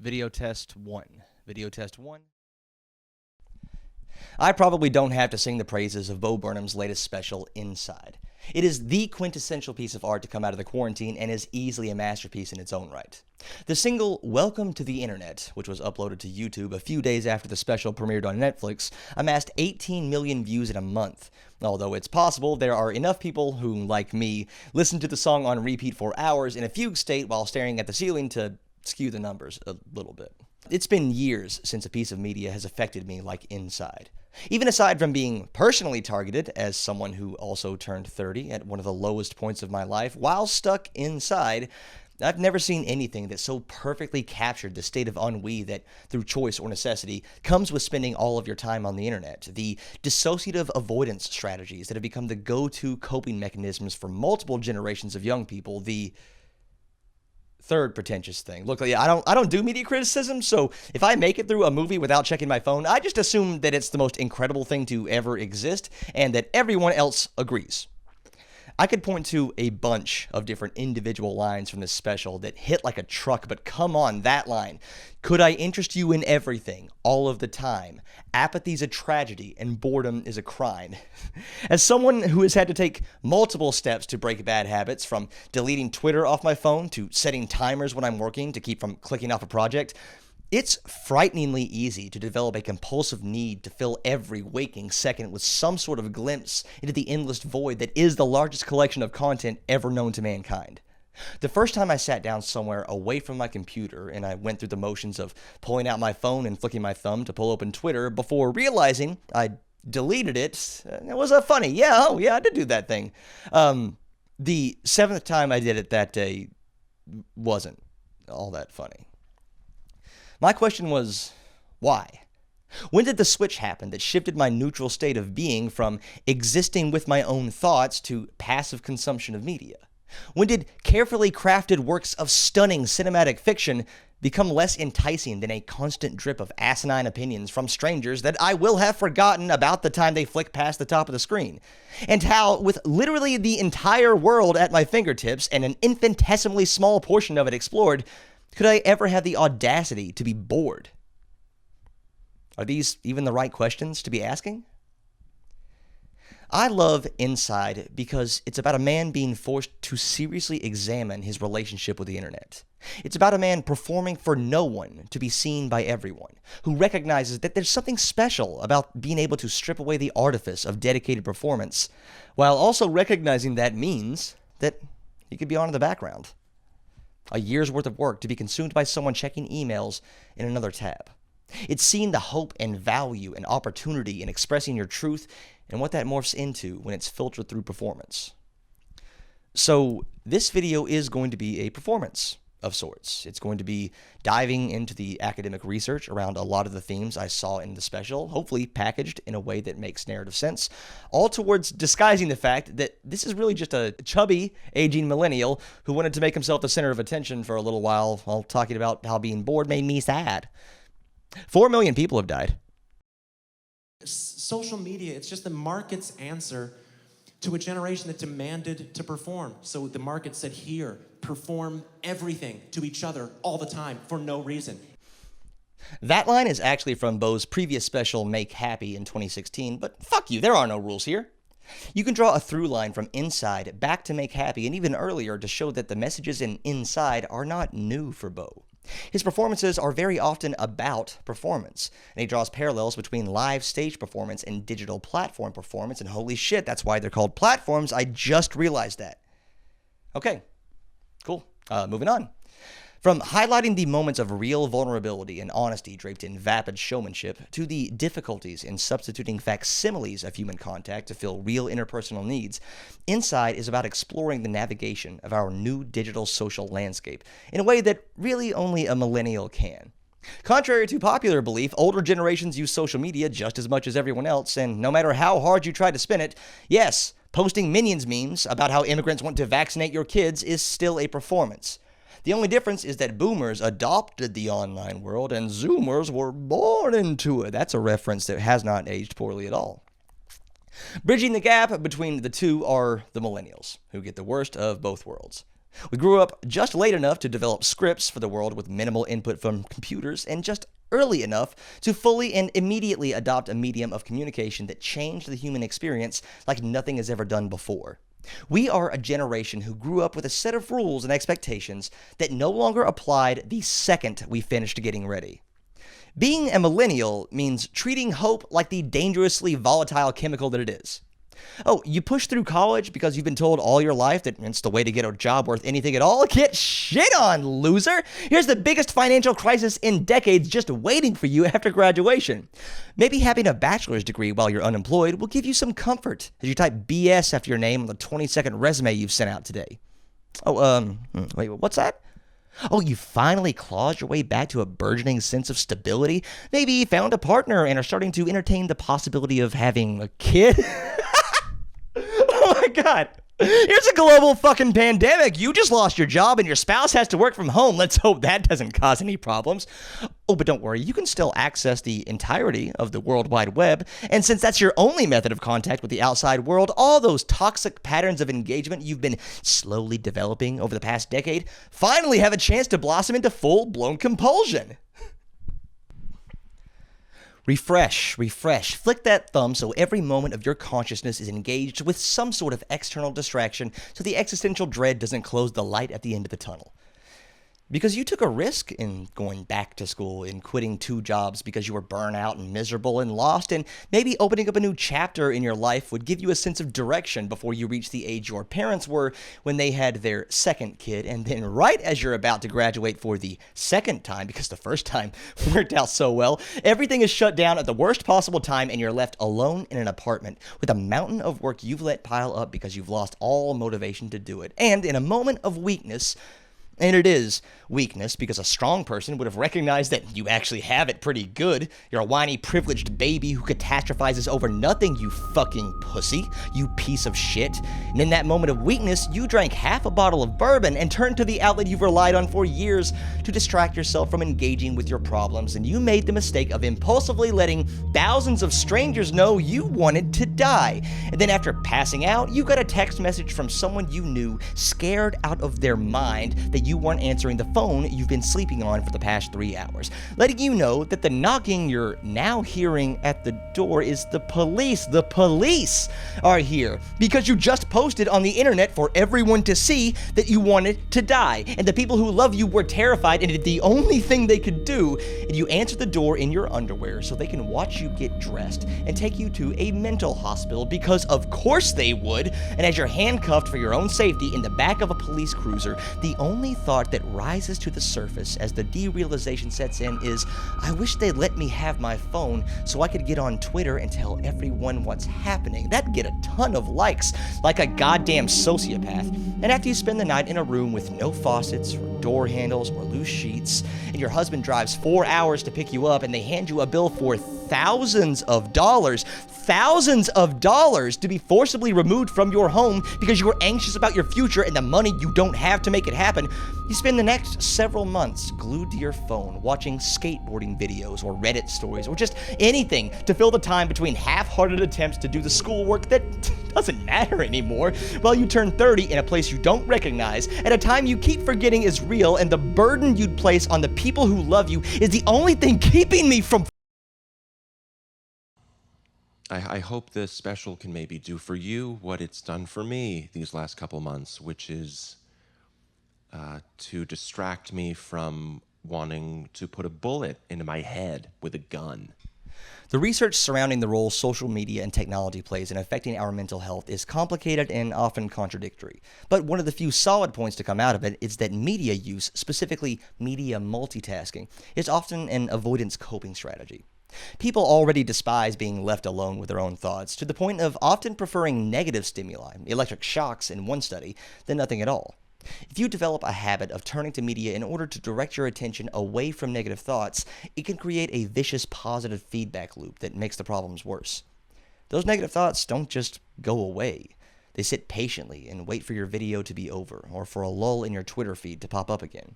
Video test 1. Video test 1. I probably don't have to sing the praises of Bo Burnham's latest special, Inside. It is the quintessential piece of art to come out of the quarantine and is easily a masterpiece in its own right. The single Welcome to the Internet, which was uploaded to YouTube a few days after the special premiered on Netflix, amassed 18 million views in a month. Although it's possible there are enough people who, like me, listen to the song on repeat for hours in a fugue state while staring at the ceiling to skew the numbers a little bit. It's been years since a piece of media has affected me like Inside. Even aside from being personally targeted as someone who also turned 30 at one of the lowest points of my life while stuck inside, I've never seen anything that so perfectly captured the state of ennui that, through choice or necessity, comes with spending all of your time on the internet. The dissociative avoidance strategies that have become the go-to coping mechanisms for multiple generations of young people. The third pretentious thing. Look, I don't do media criticism, so if I make it through a movie without checking my phone, I just assume that it's the most incredible thing to ever exist and that everyone else agrees. I could point to a bunch of different individual lines from this special that hit like a truck, but come on, that line. Could I interest you in everything, all of the time? Apathy's a tragedy, and boredom is a crime. As someone who has had to take multiple steps to break bad habits, from deleting Twitter off my phone to setting timers when I'm working to keep from clicking off a project, it's frighteningly easy to develop a compulsive need to fill every waking second with some sort of glimpse into the endless void that is the largest collection of content ever known to mankind. The first time I sat down somewhere away from my computer and I went through the motions of pulling out my phone and flicking my thumb to pull open Twitter before realizing I'd deleted it, it was funny. Yeah, I did do that thing. The seventh time I did it that day wasn't all that funny. My question was, why? When did the switch happen that shifted my neutral state of being from existing with my own thoughts to passive consumption of media? When did carefully crafted works of stunning cinematic fiction become less enticing than a constant drip of asinine opinions from strangers that I will have forgotten about the time they flick past the top of the screen? And how, with literally the entire world at my fingertips and an infinitesimally small portion of it explored, could I ever have the audacity to be bored? Are these even the right questions to be asking? I love Inside because it's about a man being forced to seriously examine his relationship with the internet. It's about a man performing for no one to be seen by everyone, who recognizes that there's something special about being able to strip away the artifice of dedicated performance, while also recognizing that means that he could be on in the background. A year's worth of work to be consumed by someone checking emails in another tab. It's seeing the hope and value and opportunity in expressing your truth and what that morphs into when it's filtered through performance. So this video is going to be a performance of sorts. It's going to be diving into the academic research around a lot of the themes I saw in the special, hopefully packaged in a way that makes narrative sense, all towards disguising the fact that this is really just a chubby, aging millennial who wanted to make himself the center of attention for a little while talking about how being bored made me sad. 4 million people have died. Social media, it's just the market's answer to a generation that demanded to perform. So the market said, here, perform everything to each other all the time for no reason. That line is actually from Bo's previous special, Make Happy, in 2016, but fuck you, there are no rules here. You can draw a through line from Inside back to Make Happy and even earlier to show that the messages in Inside are not new for Bo. His performances are very often about performance, and he draws parallels between live stage performance and digital platform performance, and holy shit, that's why they're called platforms. I just realized that. Okay, cool. Moving on. From highlighting the moments of real vulnerability and honesty draped in vapid showmanship to the difficulties in substituting facsimiles of human contact to fill real interpersonal needs, Inside is about exploring the navigation of our new digital social landscape in a way that really only a millennial can. Contrary to popular belief, older generations use social media just as much as everyone else, and no matter how hard you try to spin it, yes, posting Minions memes about how immigrants want to vaccinate your kids is still a performance. The only difference is that boomers adopted the online world and zoomers were born into it. That's a reference that has not aged poorly at all. Bridging the gap between the two are the millennials, who get the worst of both worlds. We grew up just late enough to develop scripts for the world with minimal input from computers, and just early enough to fully and immediately adopt a medium of communication that changed the human experience like nothing has ever done before. We are a generation who grew up with a set of rules and expectations that no longer applied the second we finished getting ready. Being a millennial means treating hope like the dangerously volatile chemical that it is. Oh, you push through college because you've been told all your life that it's the way to get a job worth anything at all? Get shit on, loser! Here's the biggest financial crisis in decades just waiting for you after graduation. Maybe having a bachelor's degree while you're unemployed will give you some comfort as you type BS after your name on the 20-second resume you've sent out today. Wait, what's that? Oh, you finally clawed your way back to a burgeoning sense of stability? Maybe found a partner and are starting to entertain the possibility of having a kid? Oh my god. Here's a global fucking pandemic. You just lost your job and your spouse has to work from home. Let's hope that doesn't cause any problems. Oh, but don't worry. You can still access the entirety of the World Wide Web. And since that's your only method of contact with the outside world, all those toxic patterns of engagement you've been slowly developing over the past decade finally have a chance to blossom into full-blown compulsion. Refresh. Flick that thumb so every moment of your consciousness is engaged with some sort of external distraction so the existential dread doesn't close the light at the end of the tunnel. Because you took a risk in going back to school and quitting 2 jobs because you were burnt out and miserable and lost, and maybe opening up a new chapter in your life would give you a sense of direction before you reach the age your parents were when they had their second kid, and then right as you're about to graduate for the second time, because the first time worked out so well, everything is shut down at the worst possible time and you're left alone in an apartment with a mountain of work you've let pile up because you've lost all motivation to do it. And in a moment of weakness, and it is weakness because a strong person would have recognized that you actually have it pretty good. You're a whiny, privileged baby who catastrophizes over nothing, you fucking pussy, you piece of shit. And in that moment of weakness, you drank half a bottle of bourbon and turned to the outlet you've relied on for years to distract yourself from engaging with your problems. And you made the mistake of impulsively letting thousands of strangers know you wanted to die. And then after passing out, you got a text message from someone you knew, scared out of their mind that you weren't answering the phone you've been sleeping on for the past 3 hours, letting you know that the knocking you're now hearing at the door is the police. The police are here because you just posted on the internet for everyone to see that you wanted to die, and the people who love you were terrified and did the only thing they could do, and you answered the door in your underwear so they can watch you get dressed and take you to a mental hospital because of course they would. And as you're handcuffed for your own safety in the back of a police cruiser, the only thought that rises to the surface as the derealization sets in is, I wish they'd let me have my phone so I could get on Twitter and tell everyone what's happening. That'd get a ton of likes, like a goddamn sociopath. And after you spend the night in a room with no faucets or door handles or loose sheets, and your husband drives 4 hours to pick you up and they hand you a bill for thousands of dollars to be forcibly removed from your home because you were anxious about your future and the money you don't have to make it happen, you spend the next several months glued to your phone watching skateboarding videos or Reddit stories or just anything to fill the time between half-hearted attempts to do the schoolwork that doesn't matter anymore while you turn 30 in a place you don't recognize at a time you keep forgetting is real, and the burden you'd place on the people who love you is the only thing keeping me from... I hope this special can maybe do for you what it's done for me these last couple months, which is to distract me from wanting to put a bullet into my head with a gun. The research surrounding the role social media and technology plays in affecting our mental health is complicated and often contradictory. But one of the few solid points to come out of it is that media use, specifically media multitasking, is often an avoidance coping strategy. People already despise being left alone with their own thoughts, to the point of often preferring negative stimuli, electric shocks in one study, than nothing at all. If you develop a habit of turning to media in order to direct your attention away from negative thoughts, it can create a vicious positive feedback loop that makes the problems worse. Those negative thoughts don't just go away. They sit patiently and wait for your video to be over, or for a lull in your Twitter feed to pop up again.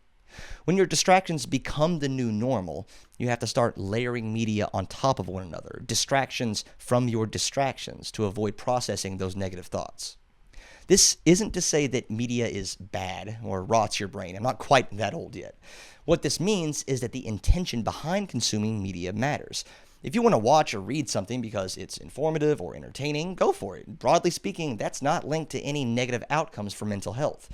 When your distractions become the new normal, you have to start layering media on top of one another, distractions from your distractions, to avoid processing those negative thoughts. This isn't to say that media is bad or rots your brain. I'm not quite that old yet. What this means is that the intention behind consuming media matters. If you want to watch or read something because it's informative or entertaining, go for it. Broadly speaking, that's not linked to any negative outcomes for mental health.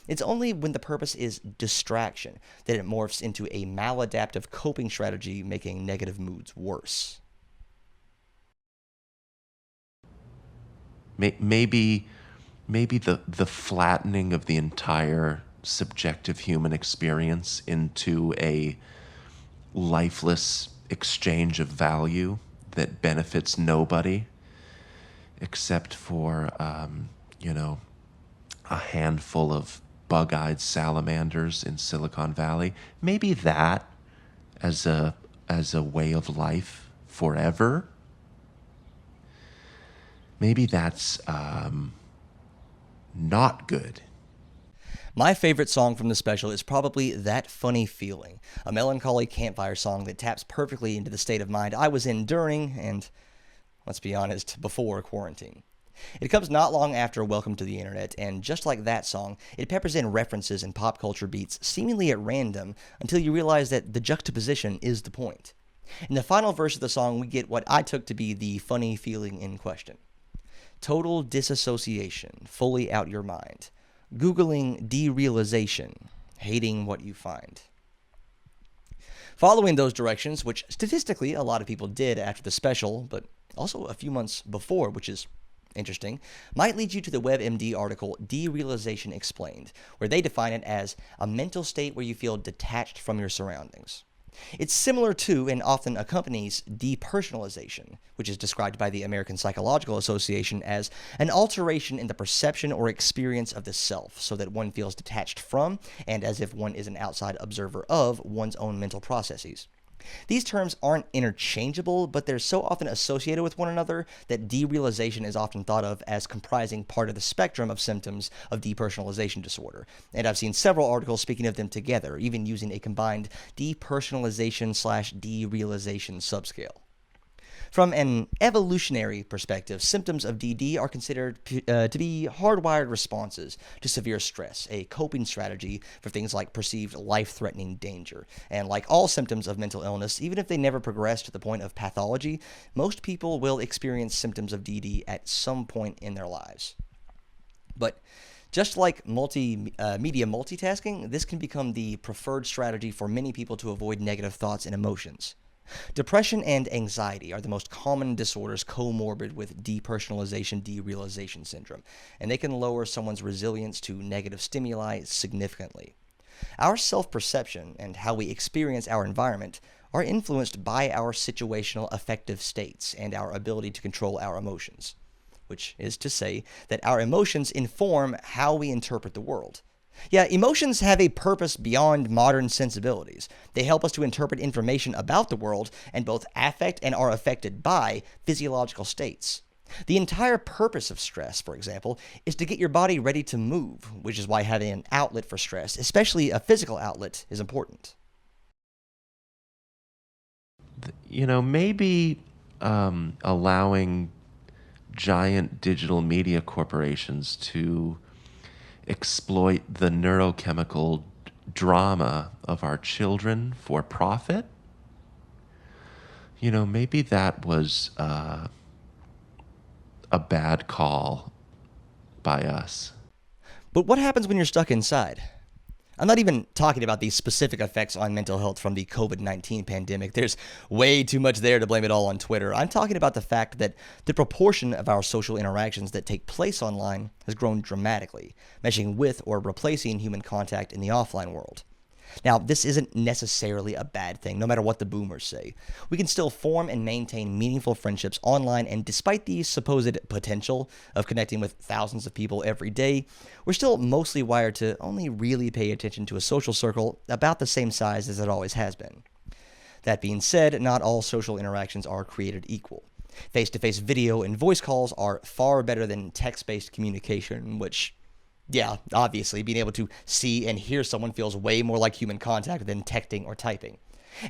It's only when the purpose is distraction that it morphs into a maladaptive coping strategy, making negative moods worse. Maybe the flattening of the entire subjective human experience into a lifeless exchange of value that benefits nobody except for, a handful of bug-eyed salamanders in Silicon Valley. Maybe that as a way of life forever. Maybe that's not good. My favorite song from the special is probably That Funny Feeling, a melancholy campfire song that taps perfectly into the state of mind I was in during and, let's be honest, before quarantine. It comes not long after Welcome to the Internet, and just like that song, it peppers in references and pop culture beats seemingly at random until you realize that the juxtaposition is the point. In the final verse of the song, we get what I took to be the funny feeling in question. Total disassociation, fully out your mind. Googling derealization, hating what you find. Following those directions, which statistically a lot of people did after the special, but also a few months before, which is interesting, might lead you to the WebMD article Derealization Explained, where they define it as a mental state where you feel detached from your surroundings. It's similar to and often accompanies depersonalization, which is described by the American Psychological Association as an alteration in the perception or experience of the self, so that one feels detached from and as if one is an outside observer of one's own mental processes. These terms aren't interchangeable, but they're so often associated with one another that derealization is often thought of as comprising part of the spectrum of symptoms of depersonalization disorder. And I've seen several articles speaking of them together, even using a combined depersonalization/derealization subscale. From an evolutionary perspective, symptoms of DD are considered to be hardwired responses to severe stress, a coping strategy for things like perceived life-threatening danger. And like all symptoms of mental illness, even if they never progress to the point of pathology, most people will experience symptoms of DD at some point in their lives. But just like multimedia multitasking, this can become the preferred strategy for many people to avoid negative thoughts and emotions. Depression and anxiety are the most common disorders comorbid with depersonalization derealization syndrome, and they can lower someone's resilience to negative stimuli significantly. Our self-perception and how we experience our environment are influenced by our situational affective states and our ability to control our emotions, which is to say that our emotions inform how we interpret the world. Yeah, emotions have a purpose beyond modern sensibilities. They help us to interpret information about the world and both affect and are affected by physiological states. The entire purpose of stress, for example, is to get your body ready to move, which is why having an outlet for stress, especially a physical outlet, is important. Maybe allowing giant digital media corporations to exploit the neurochemical drama of our children for profit. Maybe that was a bad call by us. But what happens when you're stuck inside? I'm not even talking about the specific effects on mental health from the COVID-19 pandemic. There's way too much there to blame it all on Twitter. I'm talking about the fact that the proportion of our social interactions that take place online has grown dramatically, meshing with or replacing human contact in the offline world. Now, this isn't necessarily a bad thing, no matter what the boomers say. We can still form and maintain meaningful friendships online, and despite the supposed potential of connecting with thousands of people every day, we're still mostly wired to only really pay attention to a social circle about the same size as it always has been. That being said, not all social interactions are created equal. Face-to-face video and voice calls are far better than text-based communication, which, yeah, obviously, being able to see and hear someone feels way more like human contact than texting or typing.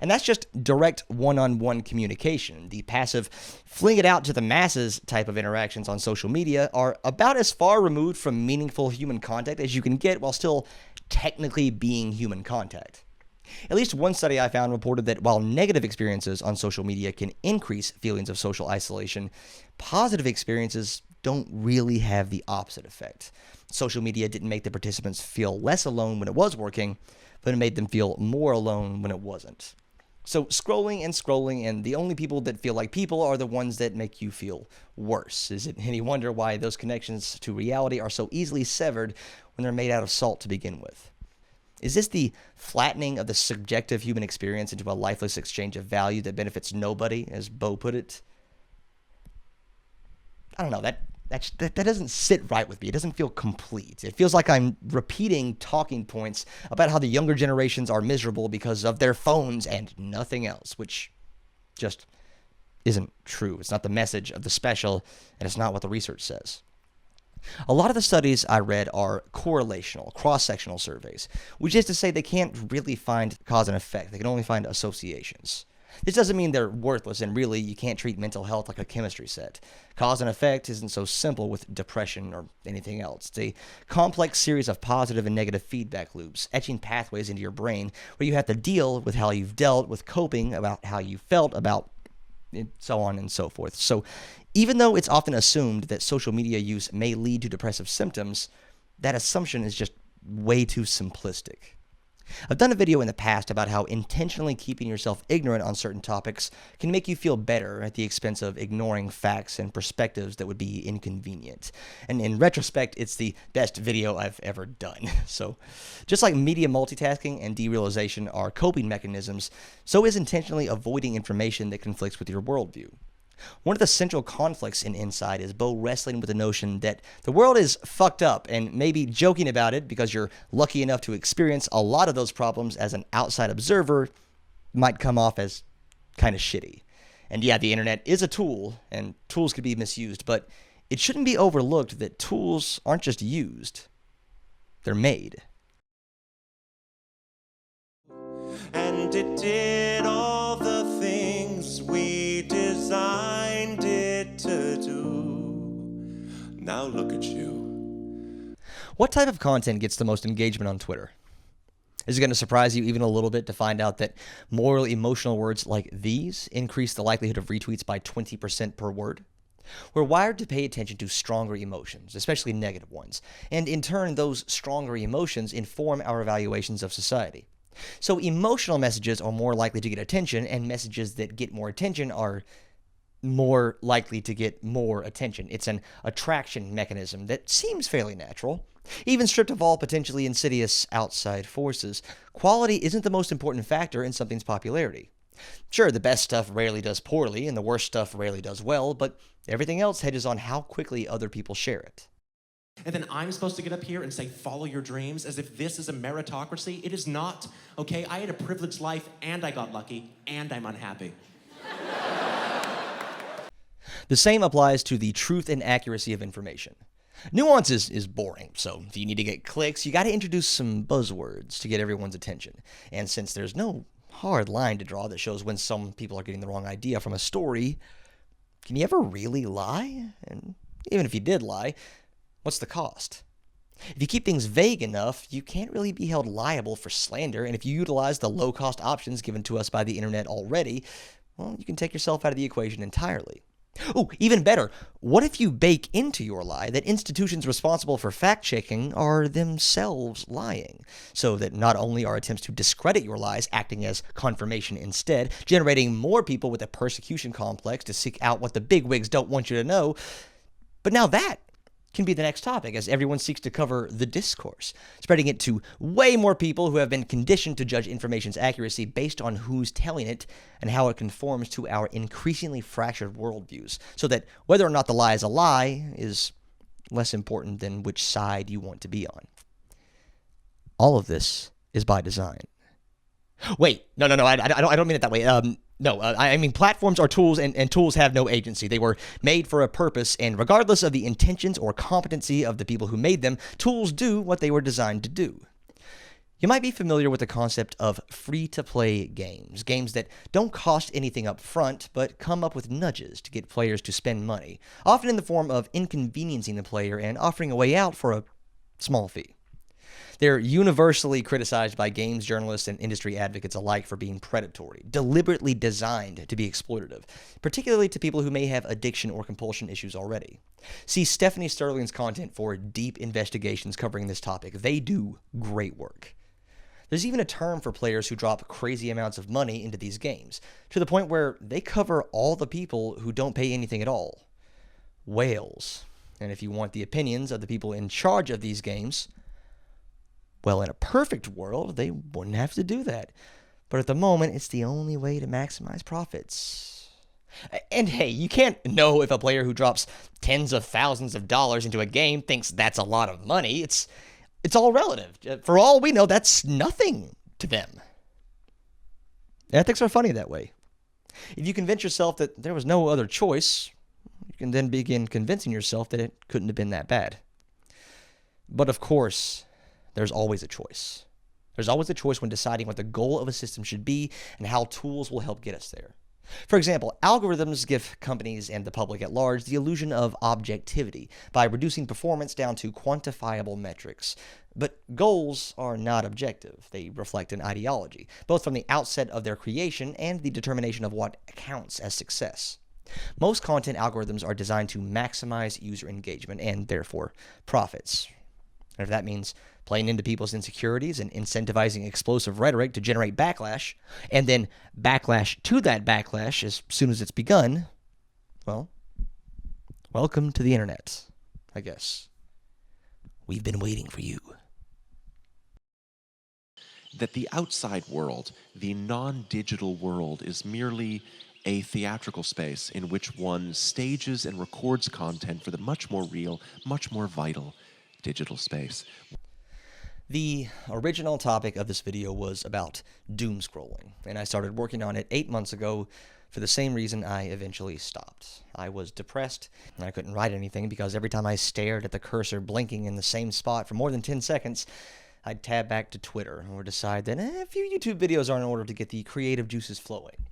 And that's just direct one-on-one communication. The passive, fling it out to the masses type of interactions on social media are about as far removed from meaningful human contact as you can get while still technically being human contact. At least one study I found reported that while negative experiences on social media can increase feelings of social isolation, positive experiences don't really have the opposite effect. Social media didn't make the participants feel less alone when it was working, but it made them feel more alone when it wasn't. So scrolling, and the only people that feel like people are the ones that make you feel worse. Is it any wonder why those connections to reality are so easily severed when they're made out of salt to begin with? Is this the flattening of the subjective human experience into a lifeless exchange of value that benefits nobody, as Bo put it? I don't know, that doesn't sit right with me. It doesn't feel complete. It feels like I'm repeating talking points about how the younger generations are miserable because of their phones and nothing else, which just isn't true. It's not the message of the special, and it's not what the research says. A lot of the studies I read are correlational, cross-sectional surveys, which is to say they can't really find cause and effect. They can only find associations. This doesn't mean they're worthless, and really, you can't treat mental health like a chemistry set. Cause and effect isn't so simple with depression or anything else. It's a complex series of positive and negative feedback loops, etching pathways into your brain where you have to deal with how you've dealt with coping, about how you felt, about so on and so forth. So even though it's often assumed that social media use may lead to depressive symptoms, that assumption is just way too simplistic. I've done a video in the past about how intentionally keeping yourself ignorant on certain topics can make you feel better at the expense of ignoring facts and perspectives that would be inconvenient. And in retrospect, it's the best video I've ever done. So just like media multitasking and derealization are coping mechanisms, so is intentionally avoiding information that conflicts with your worldview. One of the central conflicts in Inside is Bo wrestling with the notion that the world is fucked up and maybe joking about it because you're lucky enough to experience a lot of those problems as an outside observer might come off as kind of shitty. And yeah, the internet is a tool and tools can be misused, but it shouldn't be overlooked that tools aren't just used, they're made. And it did all the things we designed it to do. Now look at you. What type of content gets the most engagement on Twitter? Is it going to surprise you even a little bit to find out that moral, emotional words like these increase the likelihood of retweets by 20% per word? We're wired to pay attention to stronger emotions, especially negative ones, and in turn, those stronger emotions inform our evaluations of society. So emotional messages are more likely to get attention, and messages that get more attention are more likely to get more attention. It's an attraction mechanism that seems fairly natural. Even stripped of all potentially insidious outside forces, quality isn't the most important factor in something's popularity. Sure, the best stuff rarely does poorly, and the worst stuff rarely does well, but everything else hinges on how quickly other people share it. And then I'm supposed to get up here and say, follow your dreams, as if this is a meritocracy. It is not, okay? I had a privileged life, and I got lucky, and I'm unhappy. The same applies to the truth and accuracy of information. Nuance is boring, so if you need to get clicks, you got to introduce some buzzwords to get everyone's attention. And since there's no hard line to draw that shows when some people are getting the wrong idea from a story, can you ever really lie? And even if you did lie, what's the cost? If you keep things vague enough, you can't really be held liable for slander, and if you utilize the low-cost options given to us by the internet already, well, you can take yourself out of the equation entirely. Oh, even better, what if you bake into your lie that institutions responsible for fact-checking are themselves lying, so that not only are attempts to discredit your lies acting as confirmation instead, generating more people with a persecution complex to seek out what the bigwigs don't want you to know, but now that can be the next topic as everyone seeks to cover the discourse, spreading it to way more people who have been conditioned to judge information's accuracy based on who's telling it and how it conforms to our increasingly fractured worldviews, so that whether or not the lie is a lie is less important than which side you want to be on. All of this is by design. Wait, no, I don't mean it that way. I mean platforms are tools, and tools have no agency. They were made for a purpose, and regardless of the intentions or competency of the people who made them, tools do what they were designed to do. You might be familiar with the concept of free-to-play games, games that don't cost anything up front, but come up with nudges to get players to spend money, often in the form of inconveniencing the player and offering a way out for a small fee. They're universally criticized by games journalists and industry advocates alike for being predatory, deliberately designed to be exploitative, particularly to people who may have addiction or compulsion issues already. See Stephanie Sterling's content for deep investigations covering this topic. They do great work. There's even a term for players who drop crazy amounts of money into these games, to the point where they cover all the people who don't pay anything at all. Whales. And if you want the opinions of the people in charge of these games, well, in a perfect world, they wouldn't have to do that. But at the moment, it's the only way to maximize profits. And hey, you can't know if a player who drops tens of thousands of dollars into a game thinks that's a lot of money. It's all relative. For all we know, that's nothing to them. Ethics are funny that way. If you convince yourself that there was no other choice, you can then begin convincing yourself that it couldn't have been that bad. But of course, there's always a choice. There's always a choice when deciding what the goal of a system should be and how tools will help get us there. For example, algorithms give companies and the public at large the illusion of objectivity by reducing performance down to quantifiable metrics. But goals are not objective. They reflect an ideology, both from the outset of their creation and the determination of what counts as success. Most content algorithms are designed to maximize user engagement and, therefore, profits. And if that means playing into people's insecurities and incentivizing explosive rhetoric to generate backlash, and then backlash to that backlash as soon as it's begun, well, welcome to the internet, I guess. We've been waiting for you. That the outside world, the non-digital world, is merely a theatrical space in which one stages and records content for the much more real, much more vital digital space. The original topic of this video was about doom scrolling, and I started working on it 8 months ago for the same reason I eventually stopped. I was depressed, and I couldn't write anything because every time I stared at the cursor blinking in the same spot for more than 10 seconds, I'd tab back to Twitter or decide that a few YouTube videos are in order to get the creative juices flowing.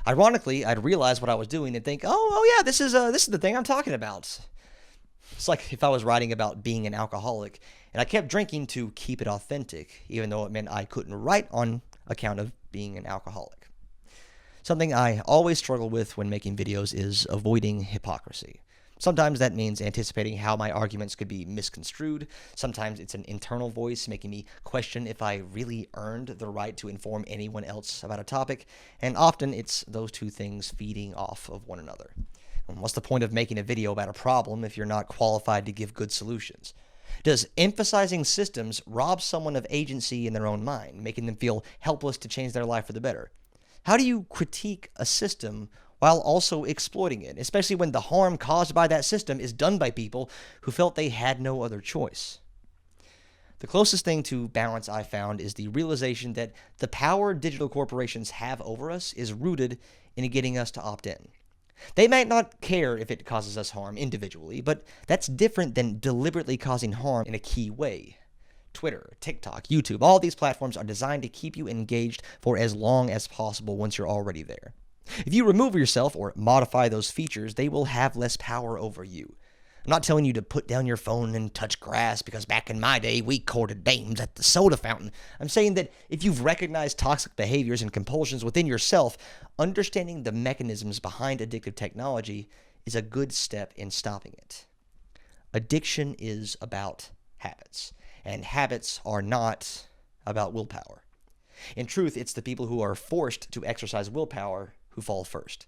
Ironically, I'd realize what I was doing and think, oh yeah, this is the thing I'm talking about. It's like if I was writing about being an alcoholic, and I kept drinking to keep it authentic, even though it meant I couldn't write on account of being an alcoholic. Something I always struggle with when making videos is avoiding hypocrisy. Sometimes that means anticipating how my arguments could be misconstrued. Sometimes it's an internal voice making me question if I really earned the right to inform anyone else about a topic. And often it's those two things feeding off of one another. What's the point of making a video about a problem if you're not qualified to give good solutions? Does emphasizing systems rob someone of agency in their own mind, making them feel helpless to change their life for the better? How do you critique a system while also exploiting it, especially when the harm caused by that system is done by people who felt they had no other choice? The closest thing to balance I found is the realization that the power digital corporations have over us is rooted in getting us to opt in. They might not care if it causes us harm individually, but that's different than deliberately causing harm in a key way. Twitter, TikTok, YouTube, all these platforms are designed to keep you engaged for as long as possible once you're already there. If you remove yourself or modify those features, they will have less power over you. I'm not telling you to put down your phone and touch grass because back in my day, we courted dames at the soda fountain. I'm saying that if you've recognized toxic behaviors and compulsions within yourself, understanding the mechanisms behind addictive technology is a good step in stopping it. Addiction is about habits, and habits are not about willpower. In truth, it's the people who are forced to exercise willpower who fall first.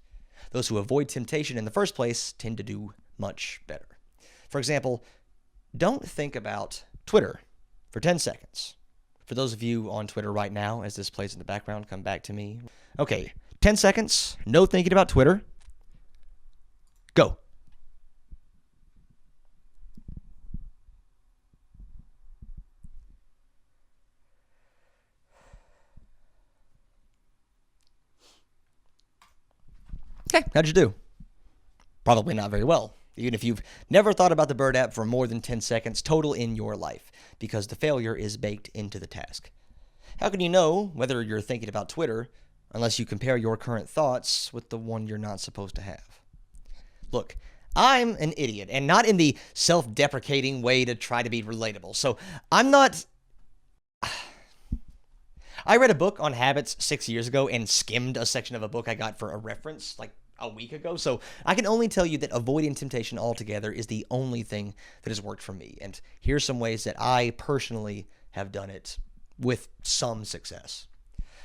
Those who avoid temptation in the first place tend to do much better. For example, don't think about Twitter for 10 seconds. For those of you on Twitter right now, as this plays in the background, come back to me. Okay, 10 seconds, no thinking about Twitter. Go. Okay, how'd you do? Probably not very well, even if you've never thought about the Bird app for more than 10 seconds total in your life, because the failure is baked into the task. How can you know whether you're thinking about Twitter unless you compare your current thoughts with the one you're not supposed to have? Look, I'm an idiot, and not in the self-deprecating way to try to be relatable. So I'm not... I read a book on habits 6 years ago and skimmed a section of a book I got for a reference like a week ago. So I can only tell you that avoiding temptation altogether is the only thing that has worked for me. And here's some ways that I personally have done it with some success.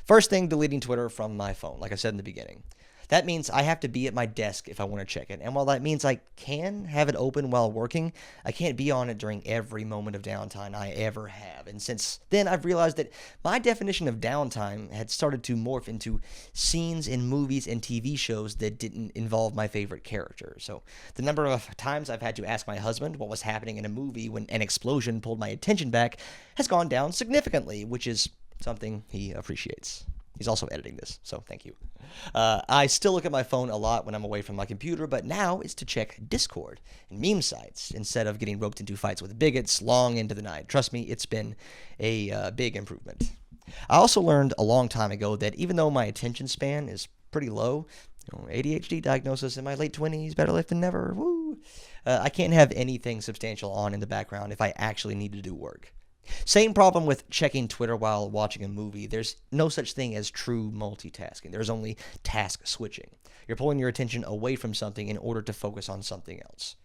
First thing, deleting Twitter from my phone, like I said in the beginning. That means I have to be at my desk if I want to check it. And while that means I can have it open while working, I can't be on it during every moment of downtime I ever have. And since then, I've realized that my definition of downtime had started to morph into scenes in movies and TV shows that didn't involve my favorite character. So the number of times I've had to ask my husband what was happening in a movie when an explosion pulled my attention back has gone down significantly, which is something he appreciates. He's also editing this, so thank you. I still look at my phone a lot when I'm away from my computer, but now it's to check Discord and meme sites instead of getting roped into fights with bigots long into the night. Trust me, it's been a big improvement. I also learned a long time ago that even though my attention span is pretty low, ADHD diagnosis in my late 20s, better late than never, woo! I can't have anything substantial on in the background if I actually need to do work. Same problem with checking Twitter while watching a movie. There's no such thing as true multitasking. There's only task switching. You're pulling your attention away from something in order to focus on something else.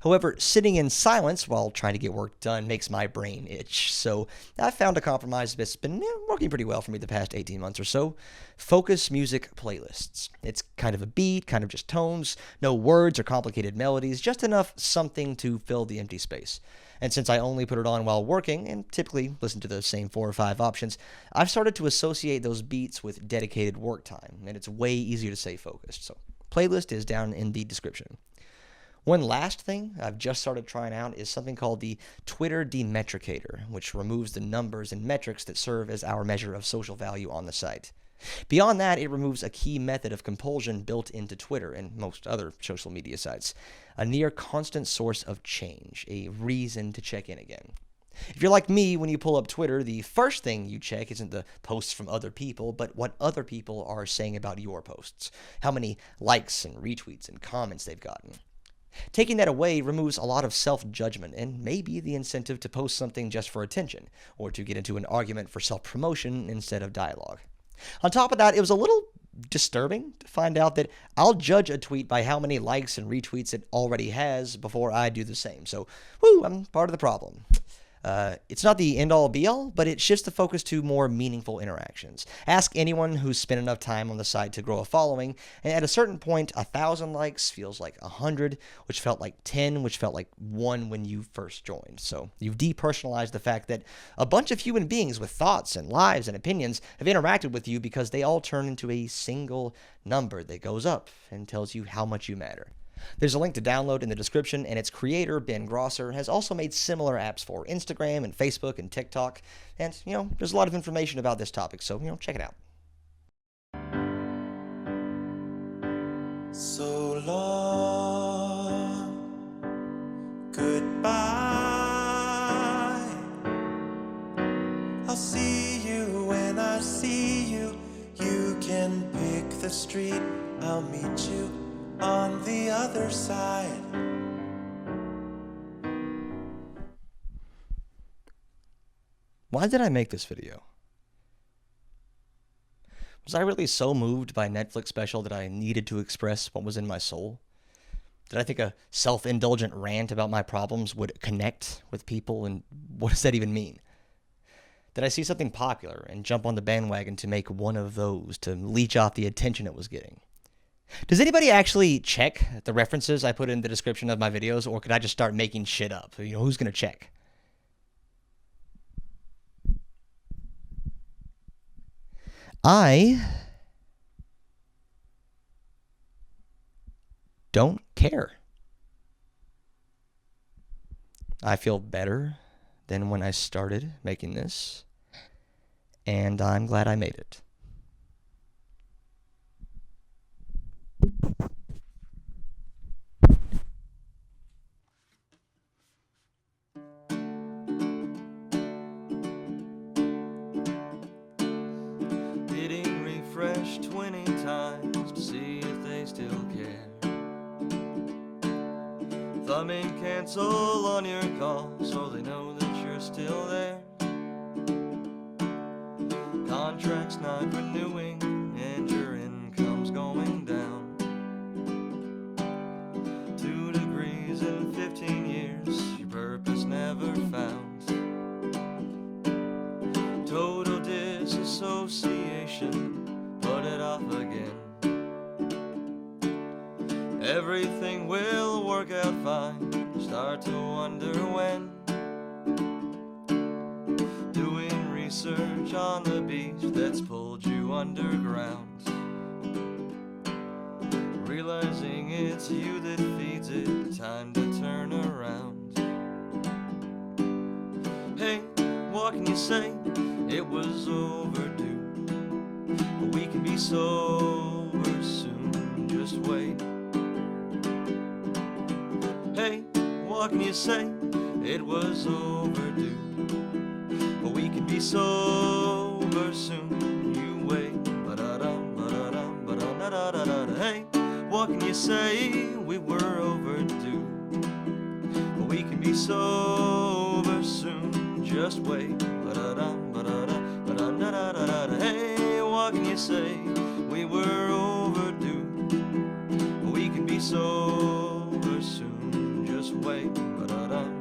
However, sitting in silence while trying to get work done makes my brain itch. So I've found a compromise that's been working pretty well for me the past 18 months or so. Focus music playlists. It's kind of a beat, kind of just tones, no words or complicated melodies, just enough something to fill the empty space. And since I only put it on while working, and typically listen to the same 4 or 5 options, I've started to associate those beats with dedicated work time, and it's way easier to stay focused. So, playlist is down in the description. One last thing I've just started trying out is something called the Twitter Demetricator, which removes the numbers and metrics that serve as our measure of social value on the site. Beyond that, it removes a key method of compulsion built into Twitter and most other social media sites, a near constant source of change, a reason to check in again. If you're like me, when you pull up Twitter, the first thing you check isn't the posts from other people, but what other people are saying about your posts, how many likes and retweets and comments they've gotten. Taking that away removes a lot of self-judgment and maybe the incentive to post something just for attention, or to get into an argument for self-promotion instead of dialogue. On top of that, it was a little disturbing to find out that I'll judge a tweet by how many likes and retweets it already has before I do the same. So, I'm part of the problem. It's not the end-all be-all, but it shifts the focus to more meaningful interactions. Ask anyone who's spent enough time on the site to grow a following, and at a certain point, 1,000 likes feels like 100, which felt like 10, which felt like 1 when you first joined. So you've depersonalized the fact that a bunch of human beings with thoughts and lives and opinions have interacted with you because they all turn into a single number that goes up and tells you how much you matter. There's a link to download in the description, and its creator, Ben Grosser, has also made similar apps for Instagram and Facebook and TikTok, and, there's a lot of information about this topic, so, check it out. So long, goodbye. I'll see you when I see you. You can pick the street, I'll meet you on the other side. Why did I make this video? Was I really so moved by a Netflix special that I needed to express what was in my soul? Did I think a self-indulgent rant about my problems would connect with people, and what does that even mean? Did I see something popular and jump on the bandwagon to make one of those to leech off the attention it was getting? Does anybody actually check the references I put in the description of my videos, or could I just start making shit up? Who's going to check? I don't care. I feel better than when I started making this, and I'm glad I made it. see if they still care. Thumbing cancel on your call so they know that you're still there. Contracts not renewing and your income's going down. 2 degrees in 15 years, your purpose never found. Total disassociation, put it off again. Everything will work out fine, start to wonder when. Doing research on the beach that's pulled you underground. Realizing it's you that feeds it, time to turn around. Hey, what can you say? It was overdue, but we can be sober soon, just wait. Hey, what can you say? It was overdue, but we can be sober soon, you wait. Ba-da-dum, ba-da-dum, ba-dum, da-da-da-da. Hey, what can you say? We were overdue, but we can be sober soon, just wait. Ba-da-dum, ba-da-dum, ba-dum, da-da-da-da. Hey, what can you say? We were overdue, but we can be sober soon, just wait. Ba-da-dum.